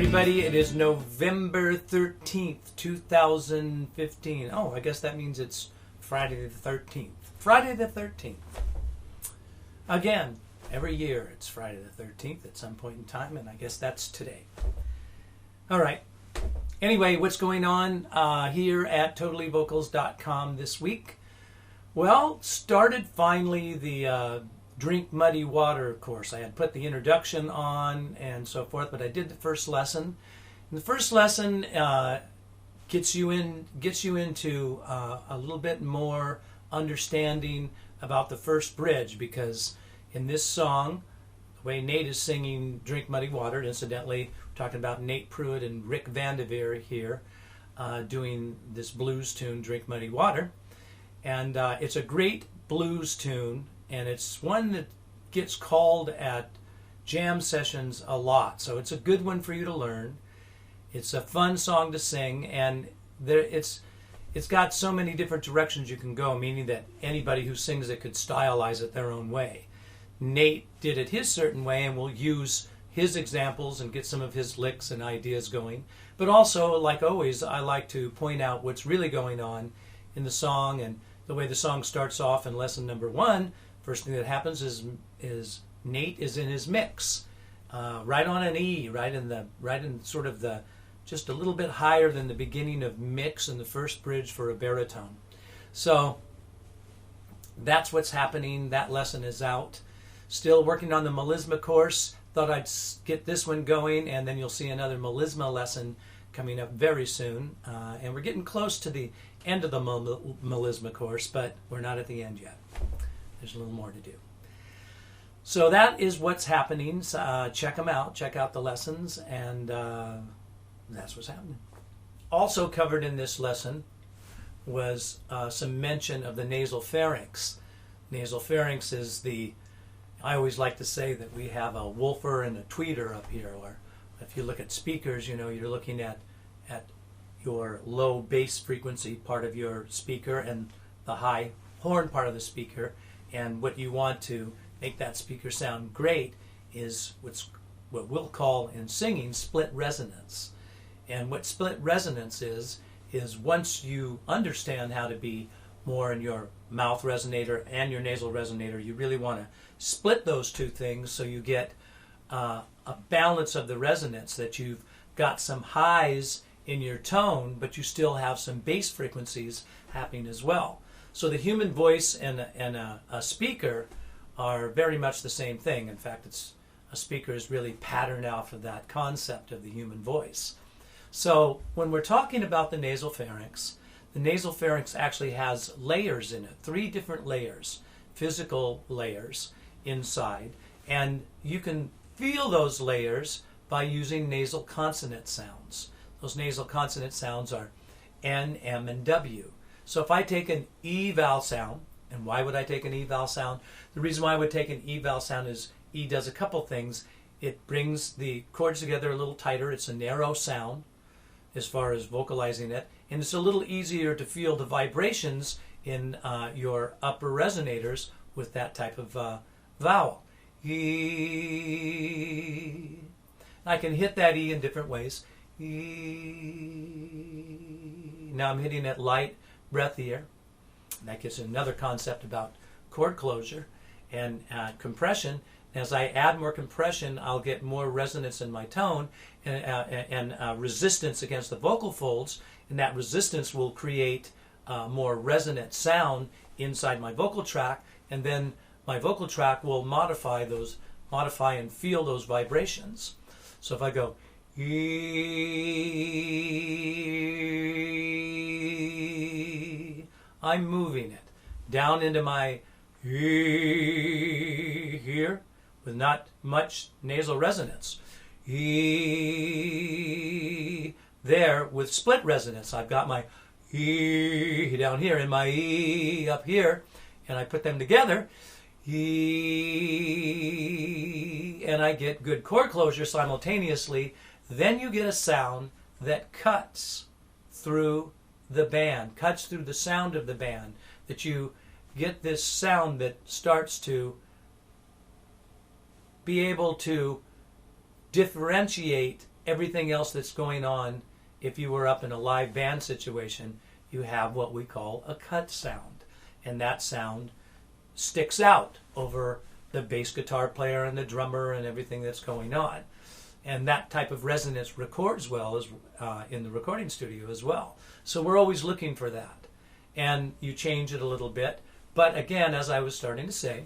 everybody. It is November 13th, 2015. Oh, I guess that means it's Friday the 13th. Friday the 13th. Again, every year it's Friday the 13th at some point in time, and I guess that's today. All right. Anyway, what's going on here at totallyvocals.com this week? Well, started finally the Drink Muddy Water course. I had put the introduction on and so forth, but I did the first lesson. And the first lesson gets you into a little bit more understanding about the first bridge, because in this song, the way Nate is singing Drink Muddy Water, incidentally, we're talking about Nate Pruitt and Rick Vandivier here doing this blues tune, Drink Muddy Water. And it's a great blues tune, and it's one that gets called at jam sessions a lot. So it's a good one for you to learn. It's a fun song to sing, and it's got so many different directions you can go, meaning that anybody who sings it could stylize it their own way. Nate did it his certain way, and we'll use his examples and get some of his licks and ideas going. But also, like always, I like to point out what's really going on in the song, and the way the song starts off in lesson number 1. First thing that happens is Nate is in his mix, right on an E, right in sort of the, just a little bit higher than the beginning of mix in the first bridge for a baritone. So that's what's happening. That lesson is out. Still working on the melisma course. Thought I'd get this one going, and then you'll see another melisma lesson coming up very soon. And we're getting close to the end of the melisma course, but we're not at the end yet. There's a little more to do. So that is what's happening. Check them out. Check out the lessons, and that's what's happening. Also covered in this lesson was some mention of the nasal pharynx. Nasal pharynx is I always like to say that we have a woofer and a tweeter up here, or if you look at speakers, you know, you're looking at your low bass frequency part of your speaker and the high horn part of the speaker. And what you want to make that speaker sound great is what we'll call in singing split resonance. And what split resonance is once you understand how to be more in your mouth resonator and your nasal resonator, you really want to split those two things so you get a balance of the resonance, that you've got some highs in your tone, but you still have some bass frequencies happening as well. So the human voice and a speaker are very much the same thing. In fact, a speaker is really patterned off of that concept of the human voice. So when we're talking about the nasal pharynx actually has layers in it, 3 different layers, physical layers inside, and you can feel those layers by using nasal consonant sounds. Those nasal consonant sounds are N, M, and W. So if I take an E vowel sound, and why would I take an E vowel sound? The reason why I would take an E vowel sound is E does a couple things. It brings the chords together a little tighter. It's a narrow sound as far as vocalizing it, and it's a little easier to feel the vibrations in your upper resonators with that type of vowel. E. I can hit that E in different ways. E. Now I'm hitting it light, breathier. And that gives another concept about chord closure and compression. As I add more compression, I'll get more resonance in my tone and resistance against the vocal folds, and that resistance will create more resonant sound inside my vocal tract, and then my vocal tract will modify and feel those vibrations. So if I go E, I'm moving it down into my E here with not much nasal resonance. E there with split resonance. I've got my E down here and my E up here, and I put them together. E, and I get good chord closure simultaneously. Then you get a sound that cuts through the band, cuts through the sound of the band, that you get this sound that starts to be able to differentiate everything else that's going on, if you were up in a live band situation, you have what we call a cut sound. And that sound sticks out over the bass guitar player and the drummer and everything that's going on. And that type of resonance records well as in the recording studio as well. So we're always looking for that. And you change it a little bit. But again, as I was starting to say,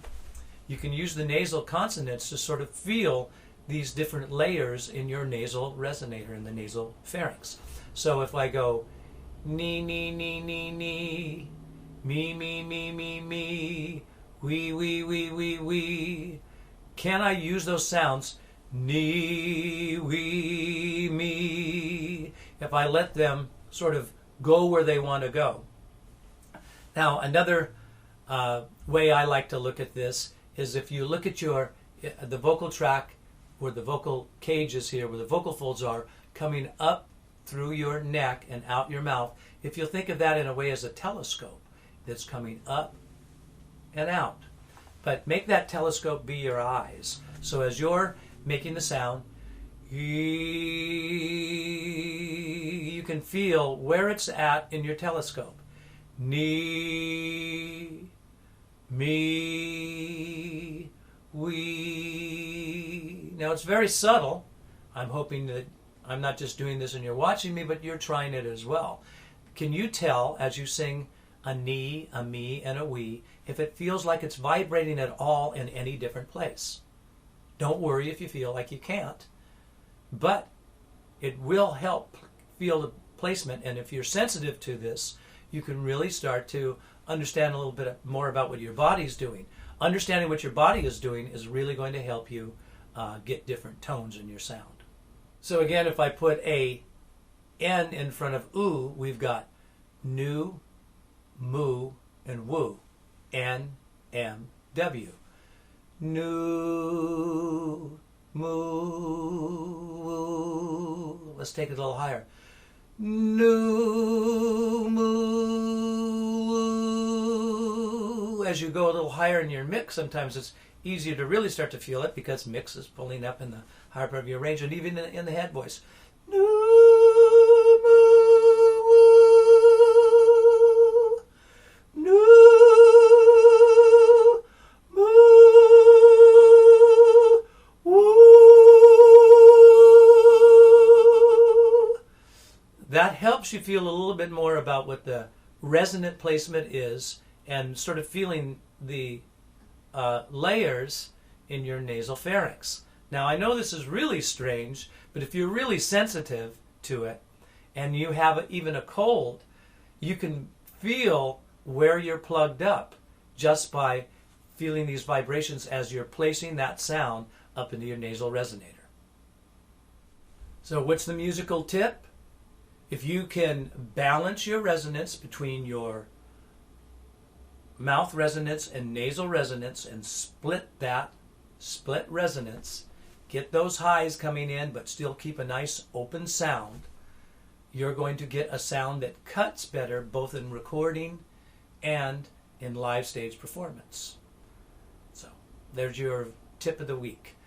you can use the nasal consonants to sort of feel these different layers in your nasal resonator, in the nasal pharynx. So if I go nee, nee, nee, nee, nee, me, me, me, me, me, wee, wee, wee, wee, wee, can I use those sounds? Nee, wee, me, if I let them sort of go where they want to go. Now, another way I like to look at this is if you look at the vocal tract, where the vocal cage is here, where the vocal folds are, coming up through your neck and out your mouth, if you'll think of that in a way as a telescope that's coming up and out. But make that telescope be your eyes. So as you're making the sound, you can feel where it's at in your telescope. Nee, me, we. Now it's very subtle. I'm hoping that I'm not just doing this and you're watching me, but you're trying it as well. Can you tell as you sing a nee, a me, and a we, if it feels like it's vibrating at all in any different place? Don't worry if you feel like you can't, but it will help feel the placement. And if you're sensitive to this, you can really start to understand a little bit more about what your body's doing. Understanding what your body is doing is really going to help you get different tones in your sound. So again, if I put a N in front of oo, we've got nu, mu, and woo. N, M, W. Nu, mu, woo. Let's take it a little higher. Nu, mu, woo. As you go a little higher in your mix, sometimes it's easier to really start to feel it because mix is pulling up in the higher part of your range, and even in the head voice. Nu, mu, woo. Nu, mu, woo. That helps you feel a little bit more about what the resonant placement is and sort of feeling the layers in your nasal pharynx. Now, I know this is really strange, but if you're really sensitive to it and you have even a cold, you can feel where you're plugged up just by feeling these vibrations as you're placing that sound up into your nasal resonator. So what's the musical tip? If you can balance your resonance between your mouth resonance and nasal resonance and split resonance, get those highs coming in but still keep a nice open sound, you're going to get a sound that cuts better both in recording and in live stage performance. So there's your tip of the week.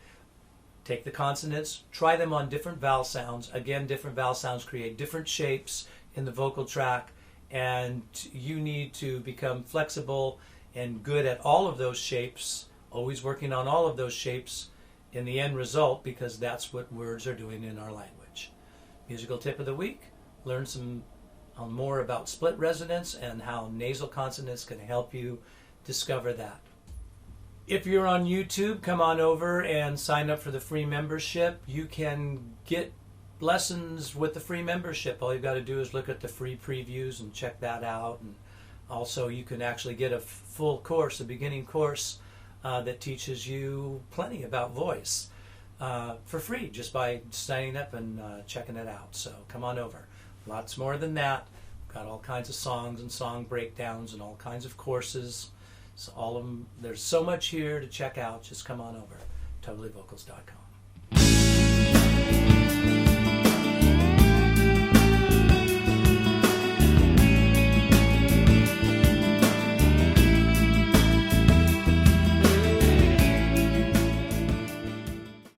Take the consonants, try them on different vowel sounds. Again, different vowel sounds create different shapes in the vocal tract, and you need to become flexible and good at all of those shapes, always working on all of those shapes in the end result, because that's what words are doing in our language. Musical tip of the week, learn some more about split resonance and how nasal consonants can help you discover that. If you're on YouTube, come on over and sign up for the free membership. You can get lessons with the free membership. All you've got to do is look at the free previews and check that out. And also you can actually get a full course, a beginning course that teaches you plenty about voice for free just by signing up and checking it out. So come on over. Lots more than that. We've got all kinds of songs and song breakdowns and all kinds of courses. So all of them, there's so much here to check out. Just come on over. TotallyVocals.com.